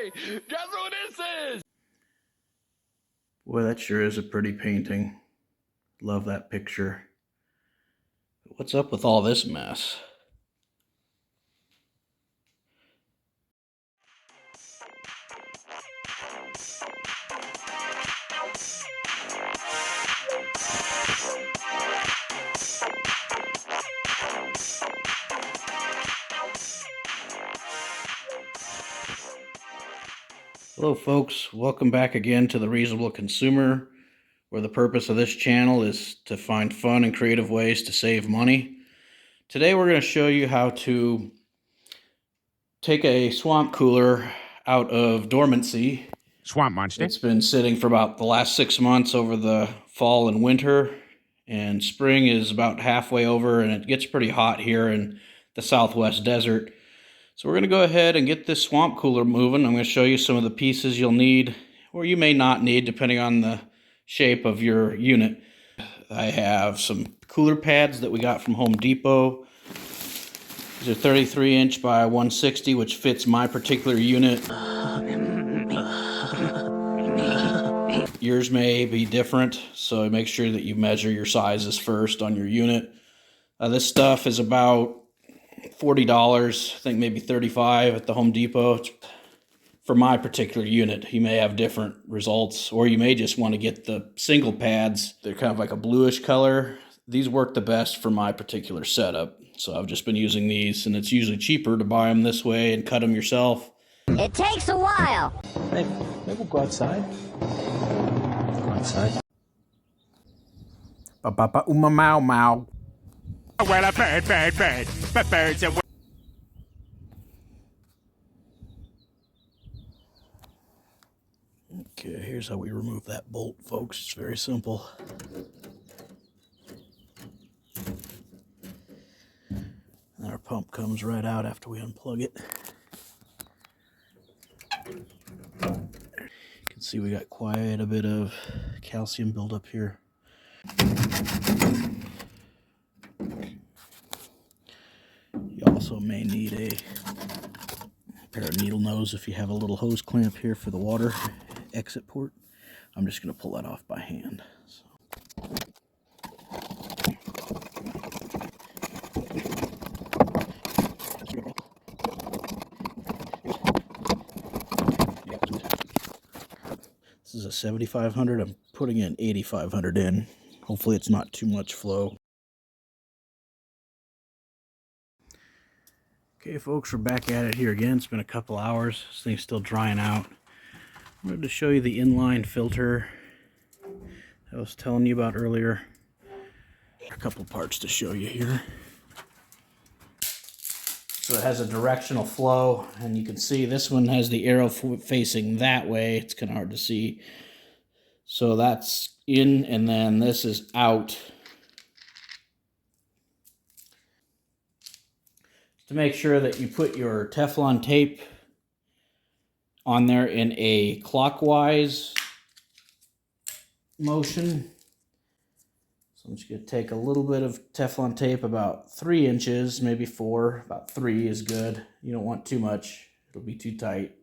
Hey, guess who this is? Boy, that sure is a pretty painting. Love that picture. What's up with all this mess? Hello folks, welcome back again to The Reasonable Consumer, where the purpose of this channel is to find fun and creative ways to save money. Today we're going to show you how to take a swamp cooler out of dormancy. Swamp monster. It's been sitting for about the last 6 months over the fall and winter, and spring is about halfway over, and it gets pretty hot here in the Southwest desert. So we're going to go ahead and get this swamp cooler moving. I'm going to show you some of the pieces you'll need, or you may not need, depending on the shape of your unit. I have some cooler pads that we got from Home Depot. These are 33-inch by 160, which fits my particular unit. Yours may be different, so make sure that you measure your sizes first on your unit. This stuff is about $40, I think maybe $35 at the Home Depot. For my particular unit, you may have different results, or you may just want to get the single pads. They're kind of like a bluish color. These work the best for my particular setup, so I've just been using these, and it's usually cheaper to buy them this way and cut them yourself. It takes a while. Maybe we'll go outside. Go outside. Ba-ba-ba-uma-mow-mow. Well, a bird. But birds are... Okay, here's how we remove that bolt, folks. It's very simple. And our pump comes right out after we unplug it. You can see we got quite a bit of calcium buildup here. You also may need a pair of needle nose if you have a little hose clamp here for the water exit port. I'm just going to pull that off by hand. This is a 7500. I'm putting an 8500 in. Hopefully it's not too much flow. Okay folks, we're back at it here again. It's been a couple hours. This thing's still drying out. I wanted to show you the inline filter I was telling you about earlier. A couple parts to show you here. So it has a directional flow, and you can see this one has the arrow facing that way. It's kind of hard to see. So that's in, and then this is out. To make sure that you put your Teflon tape on there in a clockwise motion. So I'm just going to take a little bit of Teflon tape, about 3 inches, maybe 4, about 3 is good. You don't want too much, it'll be too tight.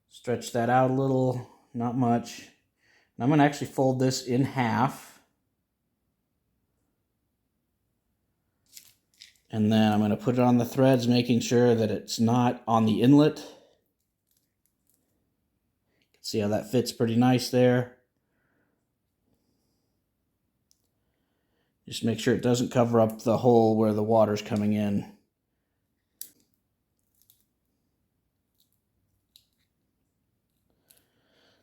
Stretch that out a little, not much. And I'm going to actually fold this in half. And then I'm going to put it on the threads, making sure that it's not on the inlet. You can see how that fits pretty nice there. Just make sure it doesn't cover up the hole where the water's coming in.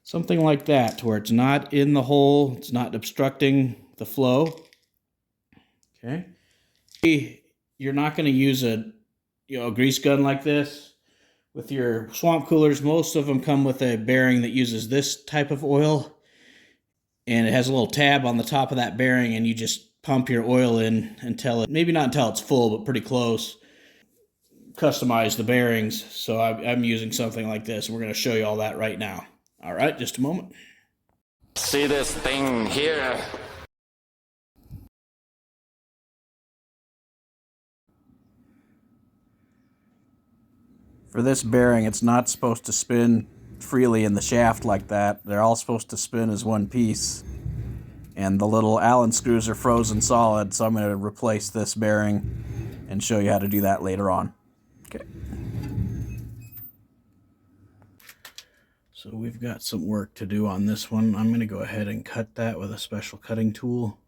Something like that, to where it's not in the hole, it's not obstructing the flow. Okay. You're not going to use a grease gun like this. With your swamp coolers, most of them come with a bearing that uses this type of oil. And it has a little tab on the top of that bearing, and you just pump your oil in until it, maybe not until it's full, but pretty close. Customize the bearings. So I'm using something like this. We're going to show you all that right now. All right, just a moment. See this thing here? For this bearing, it's not supposed to spin freely in the shaft like that. They're all supposed to spin as one piece. And the little Allen screws are frozen solid, so I'm going to replace this bearing and show you how to do that later on. Okay. So we've got some work to do on this one. I'm going to go ahead and cut that with a special cutting tool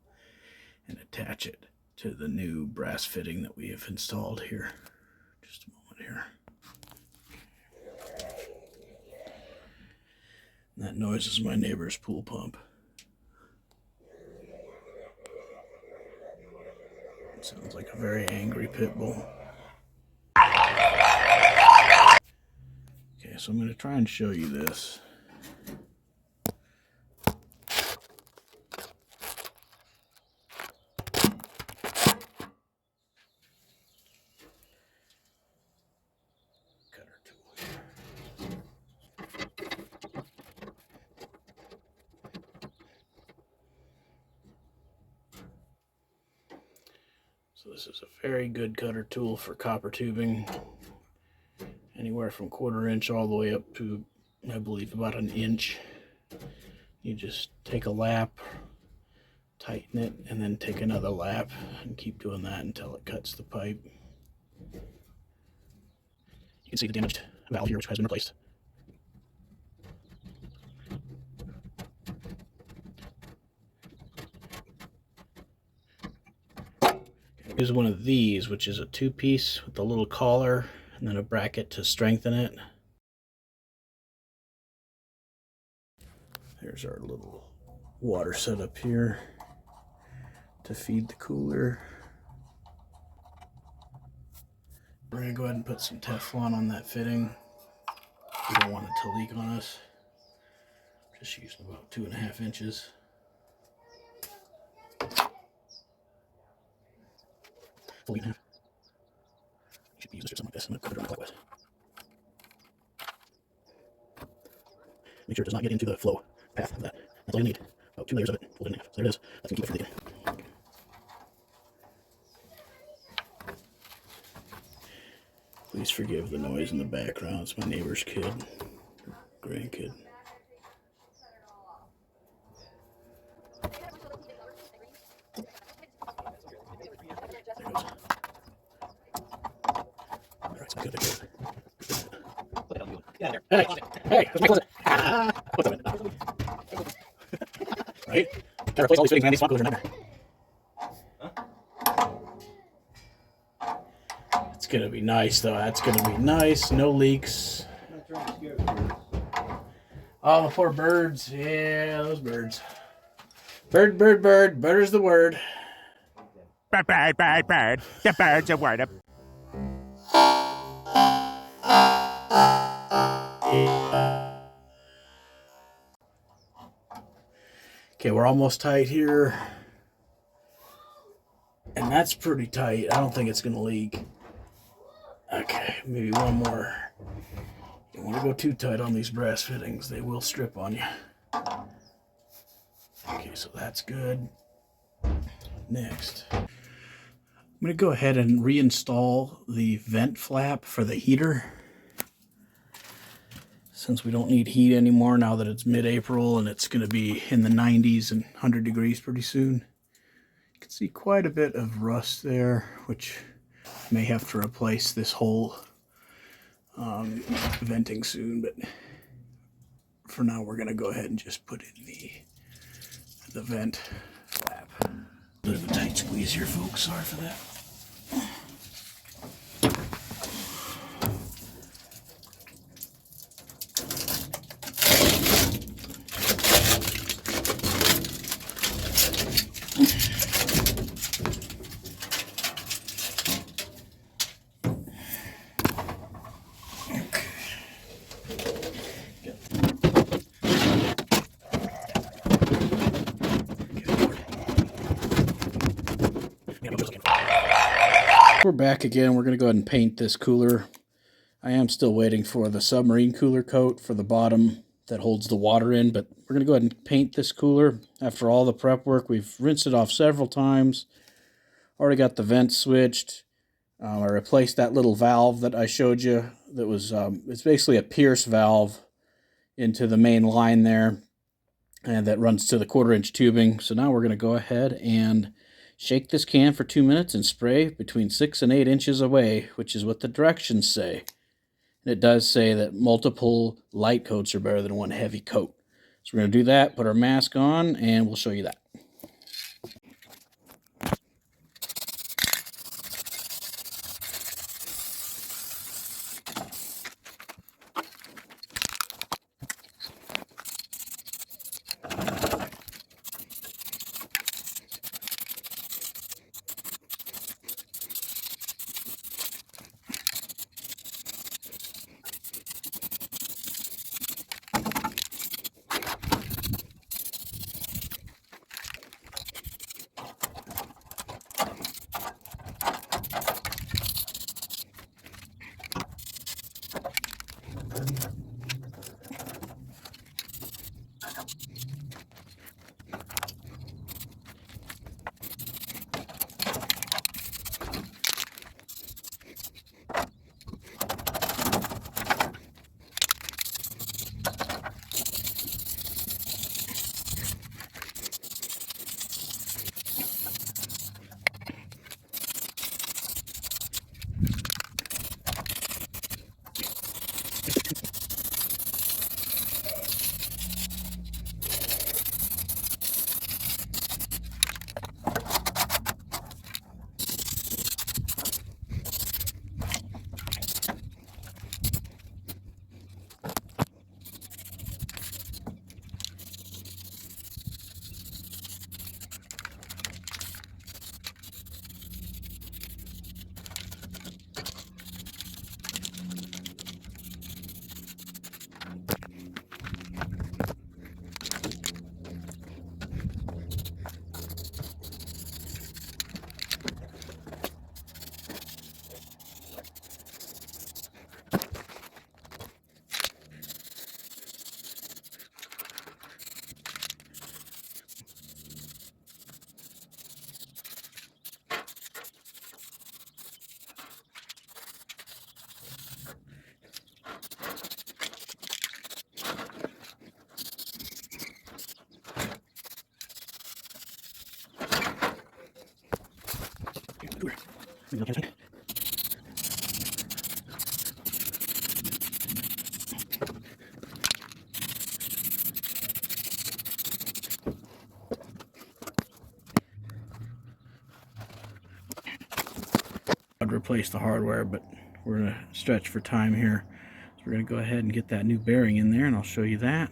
and attach it to the new brass fitting that we have installed here. Just a moment here. And that noise is my neighbor's pool pump. It sounds like a very angry pit bull. Okay, so I'm going to try and show you this. Cutter tool here. So this is a very good cutter tool for copper tubing. Anywhere from 1/4 inch all the way up to, I believe, about 1 inch. You just take a lap, tighten it, and then take another lap, and keep doing that until it cuts the pipe. You can see the damaged valve here, which has been replaced. Use one of these, which is a 2-piece with a little collar and then a bracket to strengthen it. There's our little water setup here to feed the cooler. We're going to go ahead and put some Teflon on that fitting. We don't want it to leak on us. Just using about 2.5 inches. Fully in half. You should be using something like this. I'm going to cut it around clockwise. Make sure it does not get into the flow path of that. That's all you need. About 2 layers of it. Fold it in half. So there it is. That's going to keep it from leaking. Please forgive the noise in the background. It's my neighbor's kid, grandkid. Hey, let's make it. What's up, man? Right? Gotta replace all these fittings, man. These swamp coolers are a nightmare. It's gonna be nice, though. That's gonna be nice. No leaks. Oh, the poor birds. Yeah, those birds. Bird, bird, bird. Bird the word. Bird, bird, bird, bird. The bird's a word. Okay, we're almost tight here. And that's pretty tight. I don't think it's going to leak. Okay, maybe one more. You don't want to go too tight on these brass fittings. They will strip on you. Okay, so that's good. Next, I'm going to go ahead and reinstall the vent flap for the heater. Since we don't need heat anymore now that it's mid-April and it's going to be in the 90s and 100 degrees pretty soon. You can see quite a bit of rust there, which may have to replace this whole venting soon, but for now we're going to go ahead and just put in the vent flap. A bit of a tight squeeze here, folks. Sorry for that. We're back again. We're going to go ahead and paint this cooler. I am still waiting for the submarine cooler coat for the bottom that holds the water in, but we're going to go ahead and paint this cooler. After all the prep work, we've rinsed it off several times. Already got the vent switched. I replaced that little valve that I showed you. That was it's basically a pierce valve into the main line there, and that runs to the 1/4-inch tubing. So now we're going to go ahead and shake this can for 2 minutes and spray between 6 and 8 inches away, which is what the directions say. And it does say that multiple light coats are better than one heavy coat. So we're going to do that, put our mask on, and we'll show you that. I'd replace the hardware, but we're going to stretch for time here. So we're going to go ahead and get that new bearing in there, and I'll show you that.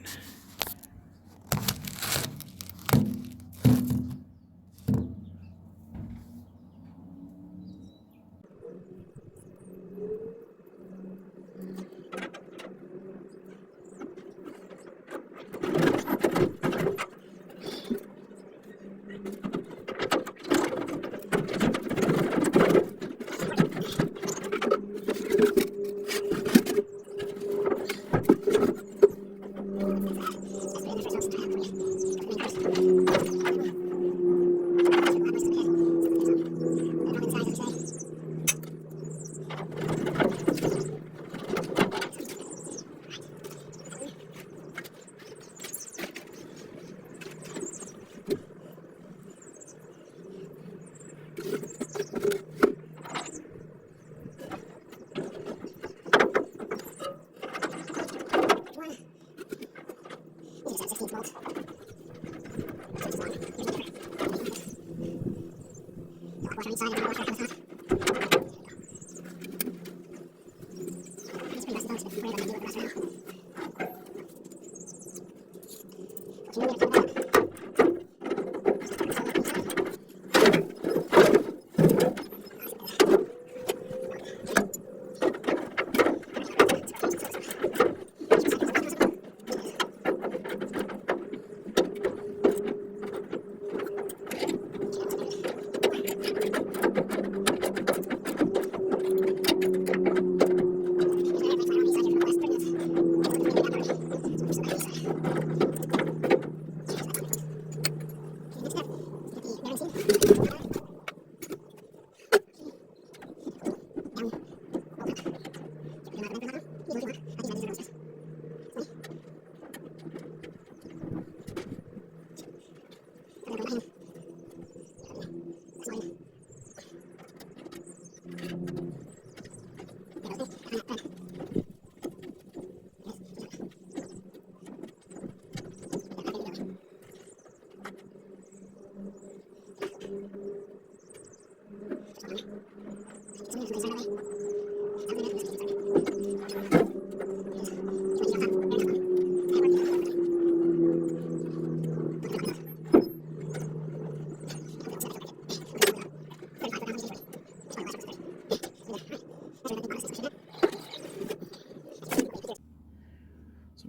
So I'm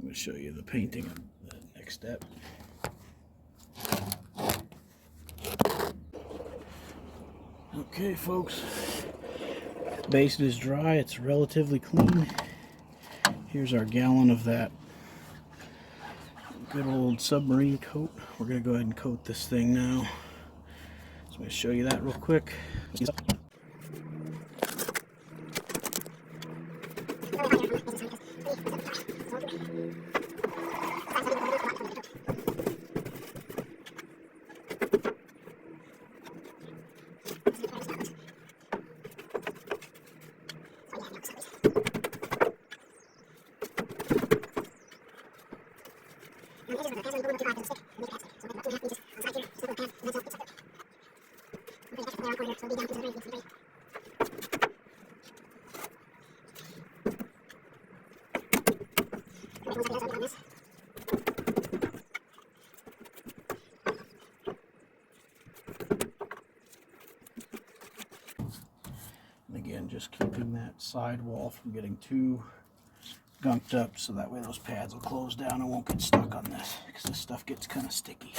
going to show you the painting of the next step. Okay, folks, base is dry, it's relatively clean. Here's our gallon of that good old submarine coat. We're going to go ahead and coat this thing now. So I'm going to show you that real quick. And again, just keeping that side wall from getting too gunked up so that way those pads will close down and won't get stuck on this, because this stuff gets kind of sticky.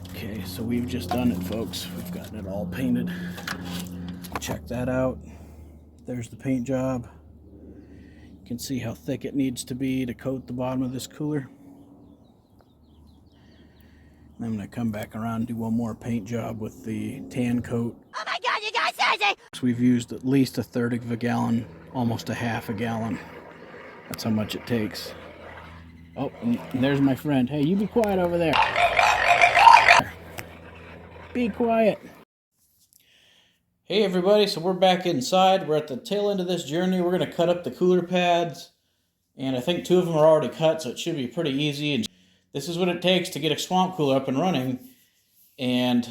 Okay, so we've just done it, folks. We've gotten it all painted. Check that out. There's the paint job. You can see how thick it needs to be to coat the bottom of this cooler. And I'm going to come back around and do one more paint job with the tan coat. Oh my god, you guys crazy! So we've used at least a third of a gallon, almost a half a gallon. That's how much it takes. Oh, and there's my friend. Hey, you be quiet over there. Be quiet. Hey everybody, so we're back inside. We're at the tail end of this journey. We're going to cut up the cooler pads. And I think 2 of them are already cut, so it should be pretty easy. And this is what it takes to get a swamp cooler up and running. And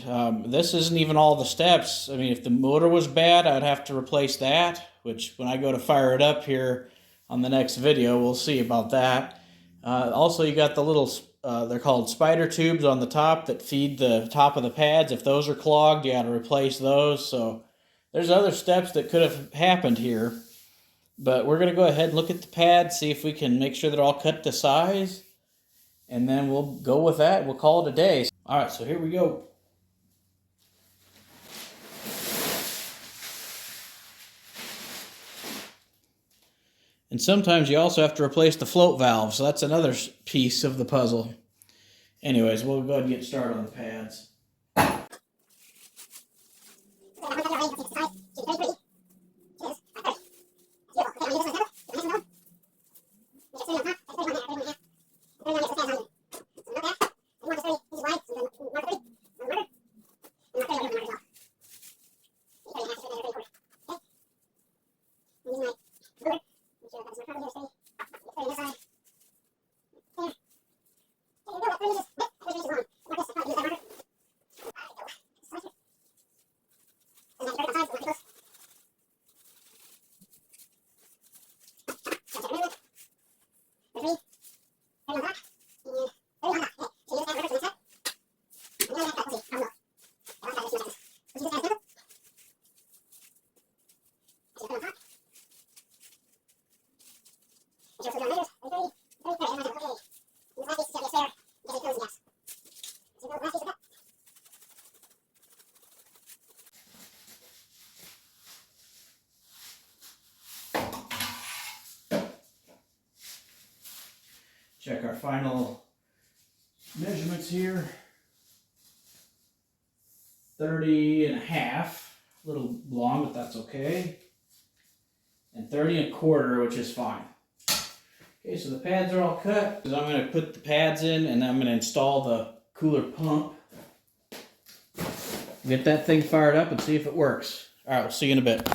this isn't even all the steps. I mean, if the motor was bad, I'd have to replace that, which when I go to fire it up here on the next video, we'll see about that. Also, you got the little, they're called spider tubes on the top that feed the top of the pads. If those are clogged, you got to replace those. So there's other steps that could have happened here. But we're going to go ahead and look at the pads, see if we can make sure they're all cut to size. And then we'll go with that. We'll call it a day. All right, so here we go. And sometimes you also have to replace the float valve, so that's another piece of the puzzle. Anyways, we'll go ahead and get started on the pads. Check our final measurements here. 30 and a half, a little long, but that's okay. And 30 and a quarter, which is fine. Okay, so the pads are all cut. I'm going to put the pads in and I'm going to install the cooler pump. Get that thing fired up and see if it works. All right, we'll see you in a bit.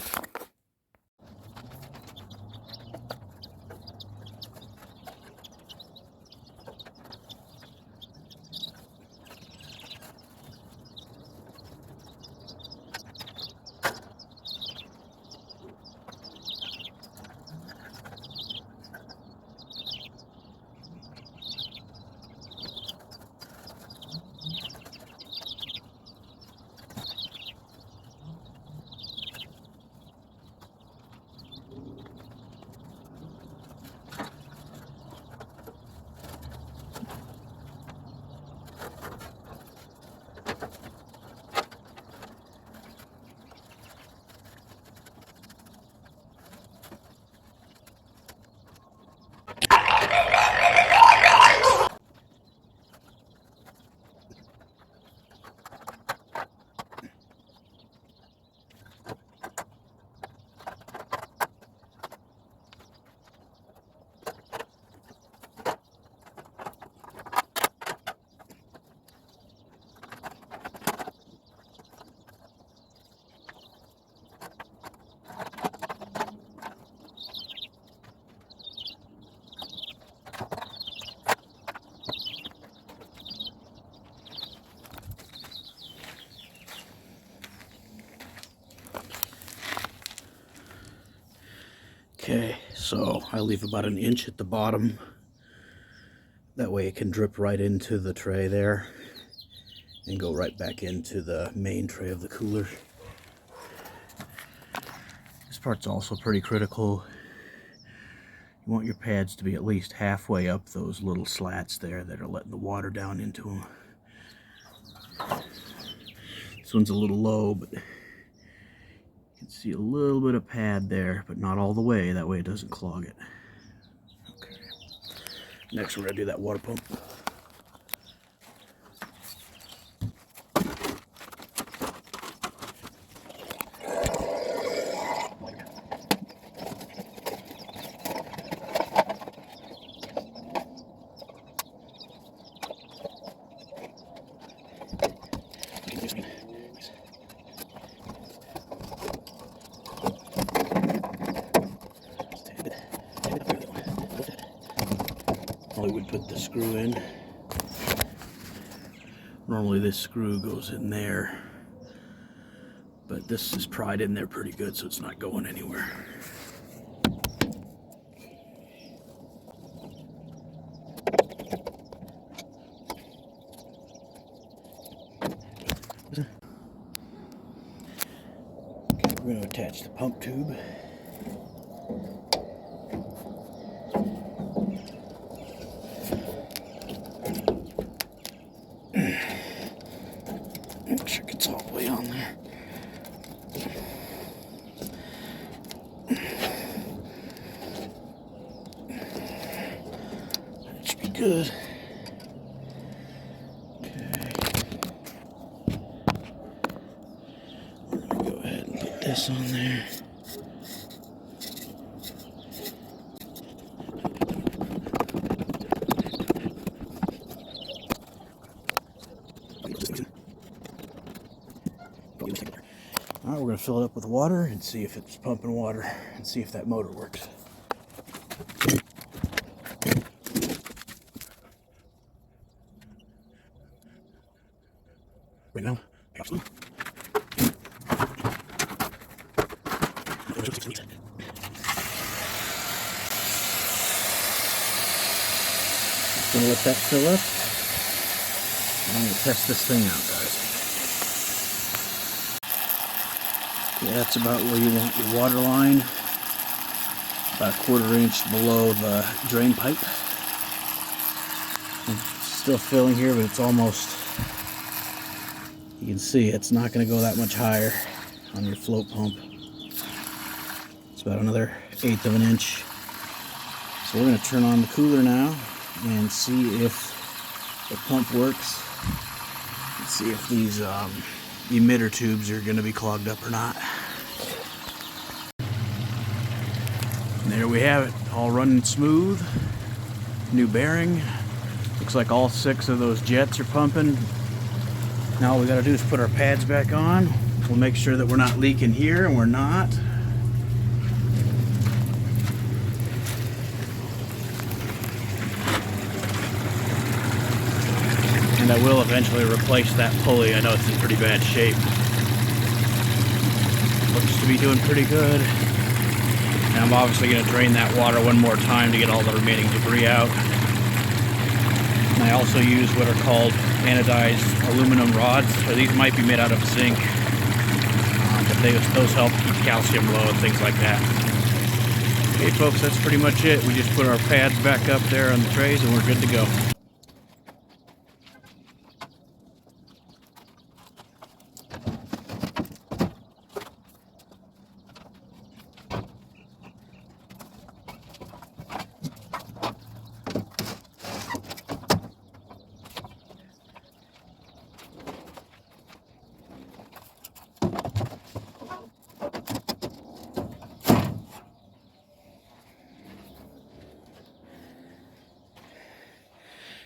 Okay, so I leave about an inch at the bottom. That way it can drip right into the tray there and go right back into the main tray of the cooler. This part's also pretty critical. You want your pads to be at least halfway up those little slats there that are letting the water down into them. This one's a little low, but you can see a little bit of pad there, but not all the way. That way it doesn't clog it. Okay. Next we're going to do that water pump. Normally we'd put the screw in. Normally this screw goes in there, but this is pried in there pretty good, so it's not going anywhere. Okay, we're going to attach the pump tube. Make sure it gets all the way on there. That should be good. Okay. We're going to go ahead and put this on there. Alright, we're going to fill it up with water and see if it's pumping water and see if that motor works. Right now, I got some. Just going to let that fill up. I'm going to test this thing out, guys. Yeah, that's about where you want your water line. about a 1/4 inch below the drain pipe. It's still filling here, but it's almost, you can see it's not going to go that much higher on your float pump. It's about another 1/8 of an inch. So we're going to turn on the cooler now and see if the pump works. Let's see if these emitter tubes are going to be clogged up or not. And there we have it, all running smooth. New bearing. Looks like all 6 of those jets are pumping. Now all we got to do is put our pads back on. We'll make sure that we're not leaking here, and we're not. And I will eventually replace that pulley. I know it's in pretty bad shape. Looks to be doing pretty good. And I'm obviously going to drain that water one more time to get all the remaining debris out. And I also use what are called anodized aluminum rods. So these might be made out of zinc. But those help keep calcium low and things like that. Okay folks, that's pretty much it. We just put our pads back up there on the trays and we're good to go.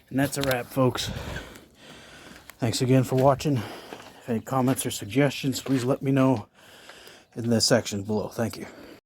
And that's a wrap, folks. Thanks again for watching. If any comments or suggestions, please let me know in the section below. Thank you.